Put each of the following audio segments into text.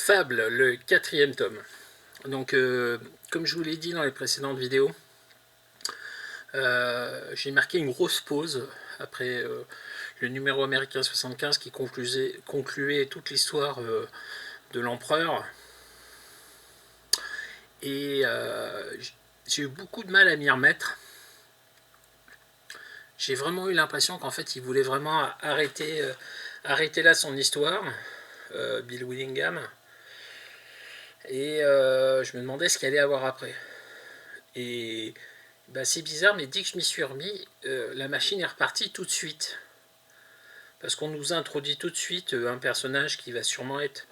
Fable, le 4e tome. Donc, comme je vous l'ai dit dans les précédentes vidéos, j'ai marqué une grosse pause après le numéro américain 75 qui concluait toute l'histoire de l'empereur. Et j'ai eu beaucoup de mal à m'y remettre. J'ai vraiment eu l'impression qu'en fait il voulait vraiment arrêter là son histoire, Bill Willingham. Et je me demandais ce qu'il allait avoir après. Et bah, c'est bizarre, mais dès que je m'y suis remis, la machine est repartie tout de suite. Parce qu'on nous introduit tout de suite un personnage qui va sûrement être...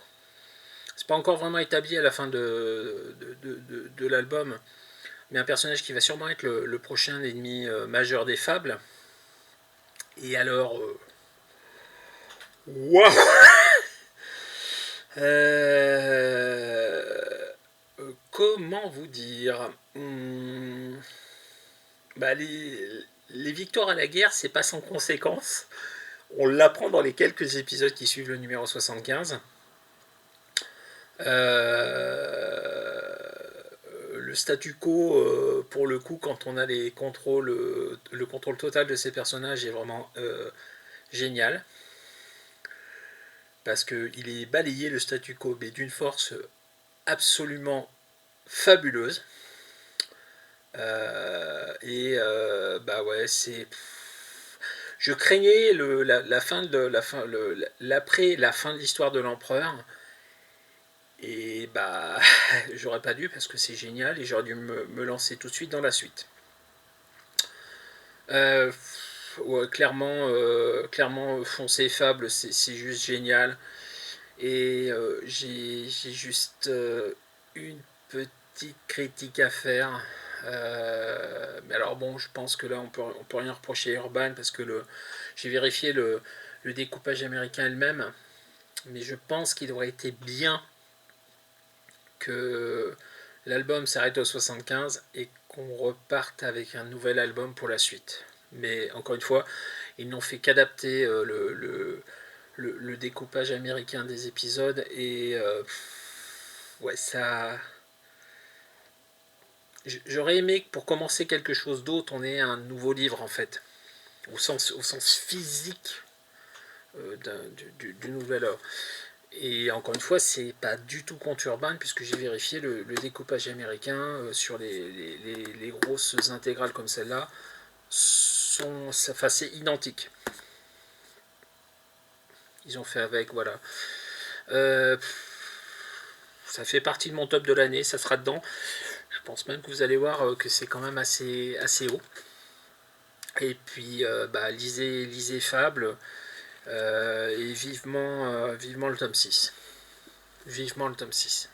C'est pas encore vraiment établi à la fin de l'album, mais un personnage qui va sûrement être le prochain ennemi majeur des fables. Et alors... Waouh Comment vous dire bah, les victoires à la guerre, c'est pas sans conséquence. On l'apprend dans les quelques épisodes qui suivent le numéro 75. Le statu quo, pour le coup, quand on a les contrôles, le contrôle total de ces personnages est vraiment génial. Parce qu'il est balayé, le statu quo, mais d'une force absolument fabuleuse. Bah ouais, c'est... Je craignais la fin de l'après la fin de l'histoire de l'empereur. Et bah j'aurais pas dû parce que c'est génial et j'aurais dû me lancer tout de suite dans la suite. Ouais, clairement Foncé Fable, c'est juste génial. Et j'ai juste une petite critique à faire. Mais alors bon, je pense que là on peut rien reprocher à Urban parce que j'ai vérifié le découpage américain elle-même, mais je pense qu'il aurait été bien que l'album s'arrête au 75 et qu'on reparte avec un nouvel album pour la suite. Mais encore une fois, ils n'ont fait qu'adapter le découpage américain des épisodes et ouais, ça... J'aurais aimé que pour commencer quelque chose d'autre, on ait un nouveau livre en fait, au sens physique du nouvel œuvre. Et encore une fois, c'est pas du tout contre Urban puisque j'ai vérifié le découpage américain sur les grosses intégrales comme celle-là, c'est identique. Ils ont fait avec, voilà. Ça fait partie de mon top de l'année, ça sera dedans. Je pense même que vous allez voir que c'est quand même assez haut. Et puis, bah, lisez Fable et vivement le tome 6. Vivement le tome 6.